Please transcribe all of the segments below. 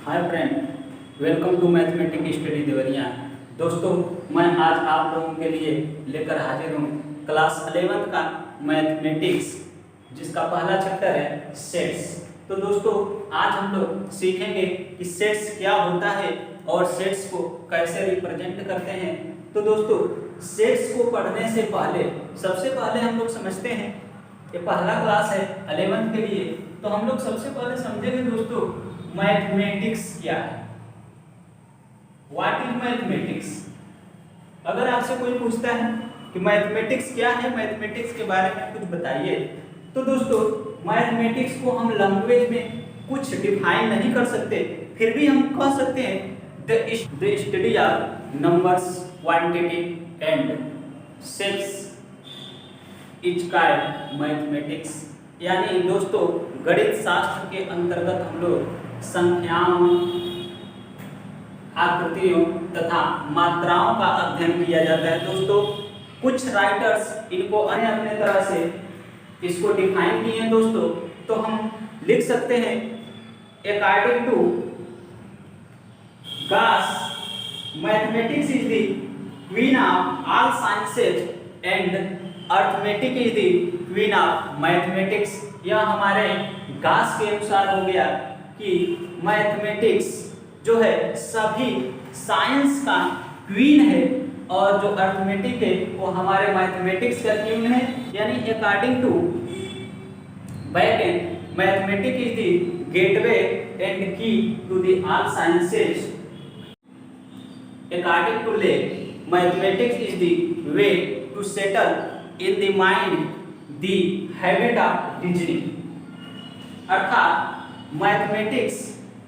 Hi friend, welcome to mathematics study Deoria. दोस्तों, मैं आज आप लोगों के लिए लेकर हाजिर हूँ क्लास 11 का मैथमेटिक्स, जिसका पहला चैप्टर है सेट्स। तो दोस्तों, आज हम लोग सीखेंगे कि सेट्स क्या होता है और सेट्स को कैसे रिप्रेजेंट करते हैं। तो दोस्तों, सेट्स को पढ़ने से पहले सबसे पहले हम लोग समझते हैं, ये पहला क्लास है 11 के लिए, तो हम लोग सबसे पहले समझेंगे दोस्तों मैथमेटिक्स क्या है। What is mathematics. अगर आपसे कोई पूछता है कि मैथमेटिक्स क्या है, मैथमेटिक्स के बारे में कुछ बताइए, तो दोस्तों मैथमेटिक्स को हम लैंग्वेज में कुछ डिफाइन नहीं कर सकते, फिर भी हम कह सकते हैं the study of numbers, quantity and shapes is called mathematics. यानी दोस्तों गणित शास्त्र के अंतर्गत हम लोग संख्याओं, आकृतियों तथा मात्राओं का अध्ययन किया जाता है। दोस्तों, कुछ राइटर्स इनको अन्य अपने तरह से इसको डिफाइन किए हैं दोस्तों, तो हम लिख सकते हैं according to Gauss, mathematics is the queen of all sciences and arithmetic is the queen of mathematics. यह हमारे गॉस के अनुसार हो गया कि मैथमेटिक्स जो है सभी साइंस का क्वीन है, और जो अर्थमेटिक है वो हमारे मैथमेटिक्स का क्वीन है। यानी according to Bacon, mathematic is the gateway and key to the all sciences. According to Locke, mathematics is the way to settle in the mind the habit of reasoning. अर्थात mathematics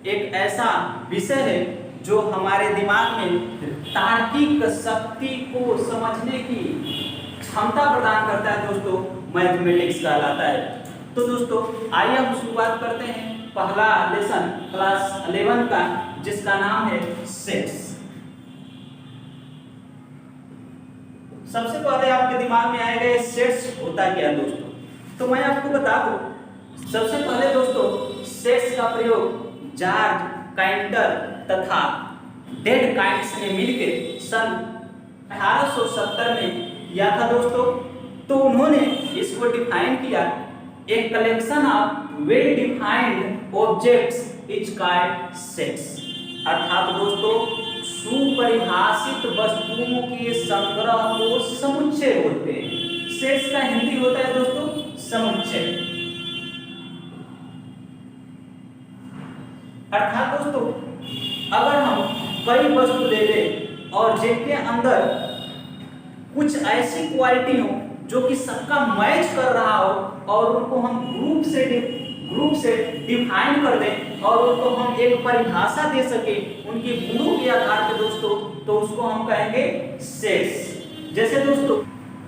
एक ऐसा विषय है जो हमारे दिमाग में तार्किक शक्ति को समझने की क्षमता प्रदान करता है। दोस्तों, मैथमेटिक्स कहलाता है। तो दोस्तों आइए हम शुरुआत करते हैं पहला लेसन क्लास 11 का, जिसका नाम है सेट्स। सबसे पहले आपके दिमाग में आएगा सेट्स होता क्या दोस्तों, तो मैं आपको बता दूं। सबसे पहले दोस्तों सेट्स का प्रयोग जॉर्ज काइंटर तथा डेड काइंट्स ने मिलकर सन 1870 में किया था दोस्तों। तो उन्होंने इसको डिफाइन किया, a collection of well defined objects is called sets. अर्थात दोस्तों सुपरिभाषित वस्तुओं के संग्रह को समुच्चय बोलते हैं। सेट्स का हिंदी होता है दोस्तों समुच्चय। अर्थात दोस्तों अगर हम कई वस्तु ले लें और जिनके अंदर कुछ ऐसी क्वालिटी हो जो कि सबका मैच कर रहा हो, और उनको हम ग्रुप से डिफाइन कर दें और उनको हम एक परिभाषा दे सके उनके गुणों के आधार पर दोस्तों, तो उसको हम कहेंगे सेट्स। जैसे दोस्तों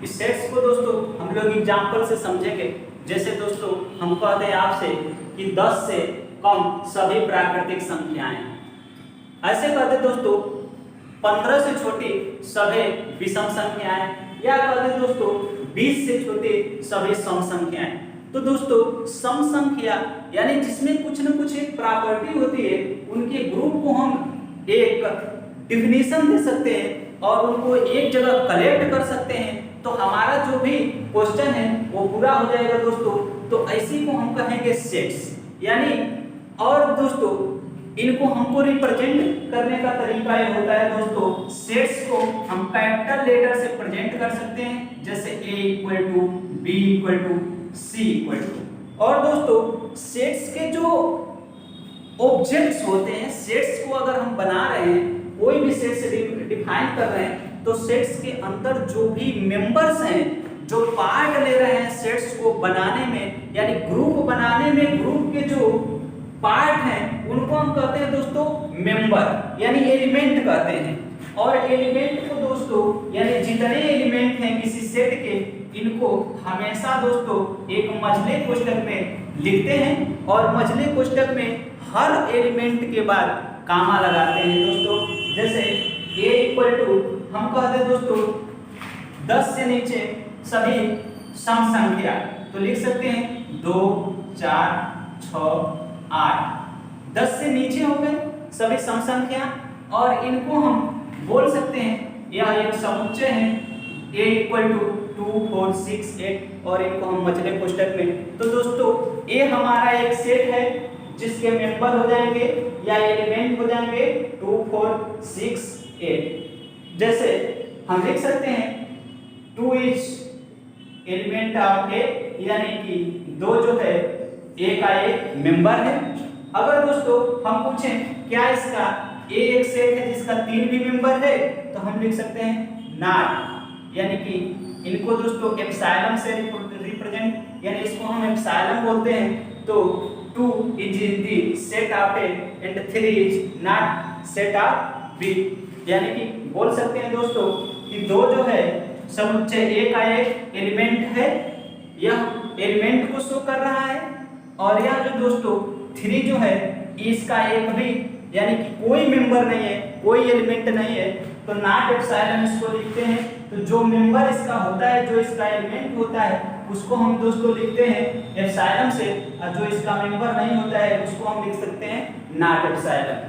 इस सेट्स को दोस्तों हम लोग एग्जांपल से समझेंगे। जैसे दोस्तों हम कहते हैं आपसे कि 10 से कम सभी प्राकृतिक संख्याएं, ऐसे कहते दोस्तों 15 से छोटी सभी विषम संख्याएं, या कहते दोस्तों 20 से छोटी सभी सम संख्याएं। तो दोस्तों सम संख्या यानी जिसमें कुछ न कुछ एक प्रॉपर्टी होती है, उनके ग्रुप को हम एक डिफिनीशन दे सकते हैं और उनको एक जगह कलेक्ट कर सकते हैं, तो हमारा जो भी क्वेश्चन है वो पूरा हो जाएगा दोस्तों। तो ऐसी को हम कहेंगे सेट्स। यानी और दोस्तों इनको हमको रिप्रेजेंट करने का तरीका ये होता है दोस्तों, सेट्स को हम कैपिटल लेटर से प्रेजेंट कर सकते हैं, जैसे A equal to B equal to C equal to. और दोस्तों सेट्स के जो ऑब्जेक्ट्स होते हैं, सेट्स को अगर हम बना रहे हैं, कोई भी सेट से डिफाइन कर रहे हैं, तो सेट्स के अंदर जो भी मेंबर्स हैं, जो पार्ट ले रहे हैं सेट्स को बनाने में, यानी ग्रुप बनाने में, ग्रुप के जो पार्ट हैं उनको हम कहते हैं दोस्तों मेंबर, यानी एलिमेंट कहते हैं। और एलिमेंट को दोस्तों यानी जितने एलिमेंट हैं किसी सेट के, इनको हमेशा दोस्तों एक मझले कोष्ठक में लिखते हैं, और मझले कोष्ठक में हर एलिमेंट के बाद कामा लगाते हैं दोस्तों। जैसे A इक्वल टू हम कहते हैं दोस्तों 10 से नीचे सभी सम संख्या, तो लिख सकते हैं 2, 4, 6, 8। 10 से नीचे हो गए सभी सम संख्या, और इनको हम बोल सकते हैं यह एक समुच्चय है a इक्वल टू 2 4 6 8, और इनको हम मझले कोष्ठक में, तो दोस्तों a हमारा एक सेट है जिसके मेंबर हो जाएंगे या एलिमेंट हो जाएंगे 2 4 6 8। जैसे हम लिख सकते हैं 2 इज एलिमेंट ऑफ ए, यानी कि 2 जो है ए का एक मेंबर है। अगर दोस्तों हम पूछें क्या इसका ए एक सेट है जिसका 3 भी मेंबर है, तो हम लिख सकते हैं नॉट, यानी कि इनको दोस्तों एप्सिलॉन से रिप्रेजेंट, यानी इसको हम एप्सिलॉन बोलते हैं। तो 2 is the set of A and 3 is not set of B, यानी कि बोल सकते हैं दोस्तों कि 2 जो है समुच्चय ए का एक एलिमेंट है, यह एलिमेंट को शो कर रहा है, और यह जो दोस्तों 3 जो है इसका एक भी, यानी कि कोई मेंबर नहीं है, कोई एलिमेंट नहीं है, तो नॉट एप्सिलॉन इसको लिखते हैं। तो जो मेंबर इसका होता है, जो इसका एलिमेंट होता है, उसको हम दोस्तों लिखते हैं एप्सिलॉन से, और जो इसका मेंबर नहीं होता है उसको हम लिख सकते हैं नॉट एप्सिलॉन।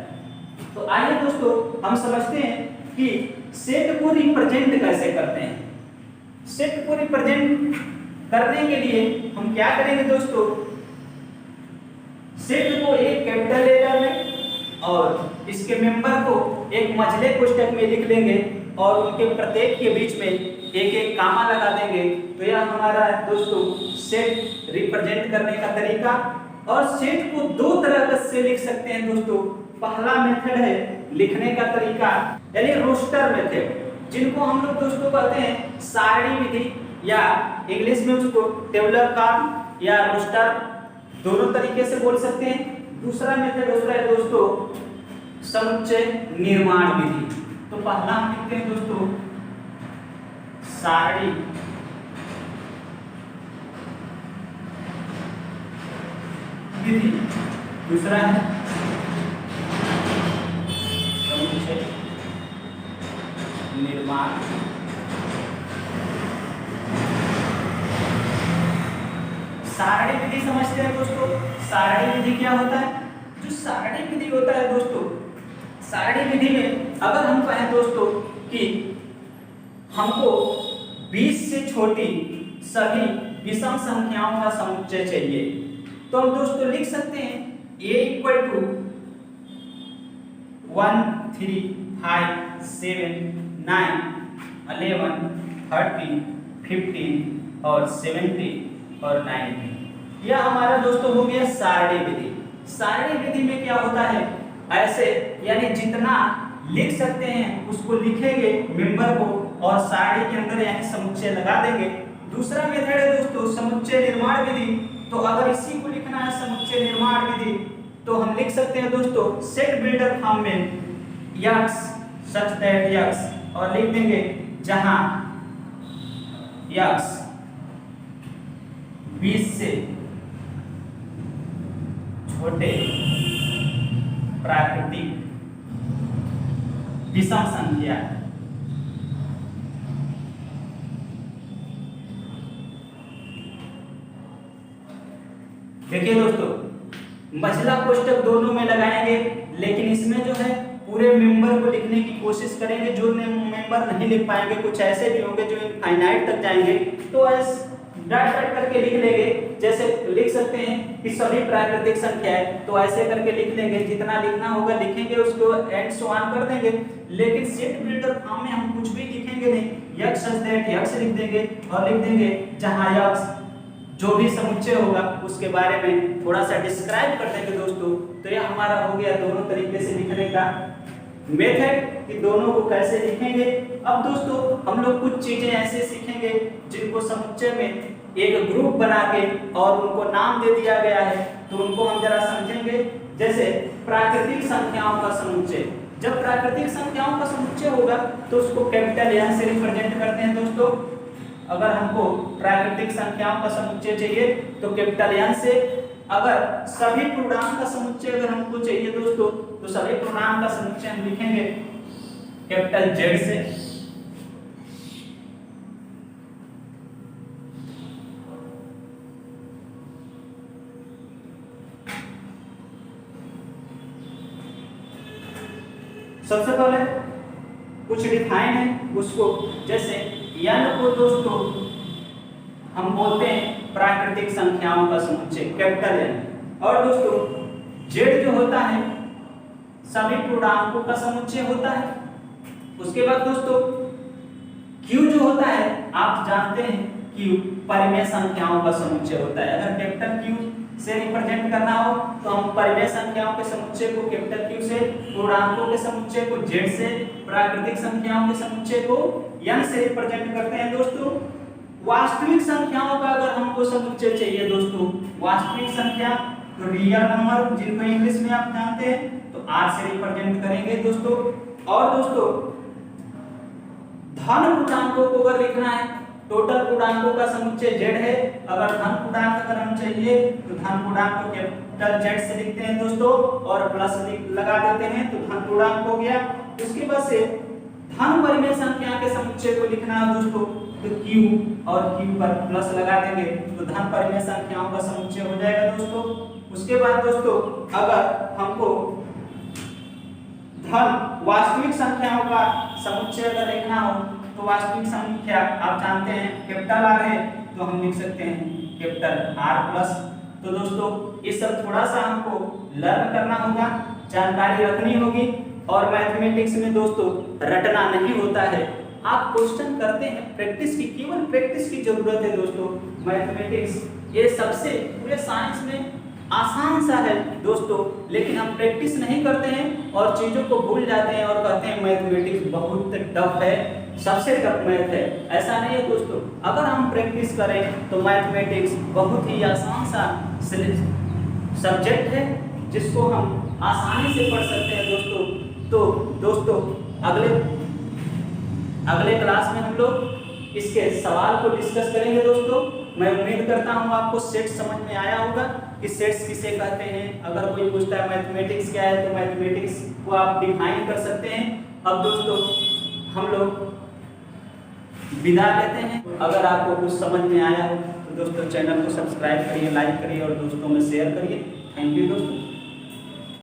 तो आइए दोस्तों हम समझते हैं कि सेट को रिप्रेजेंट कैसे करते हैं। सेट को रिप्रेजेंट करने के लिए हम क्या करेंगे दोस्तों, सेट को एक कैपिटल लेटर में और इसके मेंबर को एक मझले कोष्ठक में लिख लेंगे, और उनके प्रत्येक के बीच में एक एक कामा लगा देंगे। तो यह हमारा दोस्तों सेट रिप्रेजेंट करने का तरीका। और सेट को 2 तरह से लिख सकते हैं दोस्तों। पहला मेथड है लिखने का तरीका, यानी रोस्टर मेथड, जिनको हम लोग दोस्तों कहते हैं सारणी विधि, या इंग्लिश में उसको टेबुलर फॉर्म या रोस्टर, दोनों तरीके से बोल सकते हैं। दूसरा मेथड होता है दोस्तों समुच्चय निर्माण विधि। तो पहला हम लिखते हैं दोस्तों सारणी विधि, दूसरा है समुच्चय निर्माण। सारणी विधि समझते हैं दोस्तों। सारणी विधि क्या होता है? जो सारणी विधि होता है दोस्तों, सारणी विधि में अगर हम कहें दोस्तों कि हमको 20 से छोटी सभी विषम संख्याओं का समुच्चय चाहिए, तो हम दोस्तों लिख सकते हैं a इक्वल टू 1 3 5 7 9 11 13 15 और 17 और 19। यह हमारा दोस्तों हो गया सारणी विधि। सारणी विधि में क्या होता है, ऐसे यानी जितना लिख सकते हैं उसको लिखेंगे मेंबर को, और सारणी के अंदर यानी समुच्चय लगा देंगे। दूसरा मेथड है दोस्तों समुच्चय निर्माण विधि। तो अगर इसी को लिखना है समुच्चय निर्माण विधि, तो हम लिख सकते हैं दोस्तों सेट बिल्डर फॉर्म में यक्स सच दैट यक्स, और लिख देंगे जहां यक्स 20 से छोटे प्राकृतिक विषम संख्या देखिए दोस्तों, मझला कोष्ठक दोनों में लगाएंगे, लेकिन इसमें जो है पूरे मेंबर को लिखने की कोशिश करेंगे। जो मेंबर नहीं लिख पाएंगे, कुछ ऐसे भी होंगे जो इनफाइनाइट तक जाएंगे, तो ऐसे डॉट डॉट करके लिख लेंगे। जैसे लिख सकते हैं कि सभी प्राकृतिक संख्या है, तो ऐसे करके लिख लेंगे। जितना लिखना होगा लिखेंगे, उसको एंड सो ऑन कर देंगे। लेकिन सेट बिल्डर फॉर्म में हम कुछ भी लिखेंगे नहीं, यक्स सच दैट यक्स लिख देंगे, और लिख देंगे जहां यक्स जो भी समुच्चय होगा उसके बारे में थोड़ा सा डिस्क्राइब कर देंगे दोस्तों। तो यह हमारा हो गया दोनों तरीके से लिखने का मेथड कि दोनों को कैसे लिखेंगे। अब दोस्तों हम लोग कुछ चीजें ऐसे सीखेंगे जिनको समुच्चय में एक ग्रुप बना के और उनको नाम दे दिया गया है, तो उनको हम जरा समझेंगे। जैसे प्राकृतिक संख्याओं का समुच्चय, जब प्राकृतिक संख्याओं का समुच्चय होगा तो उसको कैपिटल एन से रिप्रेजेंट करते हैं दोस्तों। अगर हमको प्राकृतिक संख्याओं का समुच्चय चाहिए तो कैपिटल एन से, अगर सभी पूर्णांक का समुच्चय अगर हमको चाहिए दोस्तों, तो सभी पूर्णांक का समुच्चय हम लिखेंगे कैपिटल जेड से। सबसे पहले कुछ डिफाइन है उसको, जैसे n को दोस्तों हम बोलते हैं प्राकृतिक संख्याओं का समुच्चय कैपिटल N, और दोस्तों z जो होता है सभी पूर्णांकों का समुच्चय होता है। उसके बाद दोस्तों q जो होता है आप जानते हैं q परिमेय संख्याओं का समुच्चय होता है। अगर कैपिटल Q से रिप्रेजेंट करना हो तो हम परिमेय संख्याओं के समुच्चय को कैपिटल Q से, पूर्णांकों के समुच्चय को z से, प्राकृतिक संख्याओं के समुच्चय को n से रिप्रेजेंट करते हैं दोस्तों। वास्तविक संख्याओं का अगर हमको समुच्चय चाहिए दोस्तों, वास्तविक संख्या तो रियल नंबर जिनको इंग्लिश में आप जानते हैं तो r से रिप्रेजेंट करेंगे दोस्तों। और दोस्तों धन पूर्णांकों को अगर लिखना है, टोटल पूर्णांकों का समुच्चय z है, अगर धन पूर्णांक अगर हम चाहिए तो धन पूर्णांक को कैपिटल Z से लिखते हैं दोस्तों और प्लस लगा देते हैं तो धन पूर्णांक हो गया। उसके बाद से धन परिमेय संख्या के समुच्चय को लिखना है दोस्तों तो q और q पर प्लस लगा देंगे तो धन परिमेय संख्याओं का समुच्चय हो जाएगा दोस्तों। उसके बाद दोस्तों अगर हमको धन वास्तविक संख्याओं का समुच्चय अगर लिखना हो तो वास्तविक संख्या आप जानते हैं कैपिटल R है तो हम लिख सकते हैं कैपिटल R प्लस। तो दोस्तों ये सब थोड़ा सा हमको लर्न करना होगा, जानकारी रखनी होगी। और मैथमेटिक्स में दोस्तों रटना नहीं होता है, आप क्वेश्चन करते हैं, प्रैक्टिस की, केवल प्रैक्टिस की जरूरत है दोस्तों। मैथमेटिक्स ये सबसे पूरे साइंस में आसान सा है दोस्तों, लेकिन हम प्रैक्टिस नहीं करते हैं और चीजों को भूल जाते हैं और कहते हैं मैथमेटिक्स बहुत टफ है, सबसे टफ मैथ है। ऐसा नहीं है दोस्तों, अगर हम प्रैक्टिस करें तो मैथमेटिक्स बहुत ही आसान सा सब्जेक्ट है जिसको हम आसानी से पढ़ सकते हैं दोस्तों। तो दोस्तों अगले क्लास में हम लोग इसके सवाल को डिस्कस करेंगे दोस्तों। मैं उम्मीद करता हूँ आपको सेट समझ में आया होगा कि सेट्स किसे कहते हैं। अगर कोई पूछता है मैथमेटिक्स क्या है तो मैथमेटिक्स को आप डिफाइन कर सकते हैं। अब दोस्तों हम लोग विदा लेते हैं। अगर आपको कुछ समझ में आया हो तो दोस्तों चैनल को सब्सक्राइब करिए, लाइक करिए और दोस्तों में शेयर करिए। थैंक यू दोस्तों।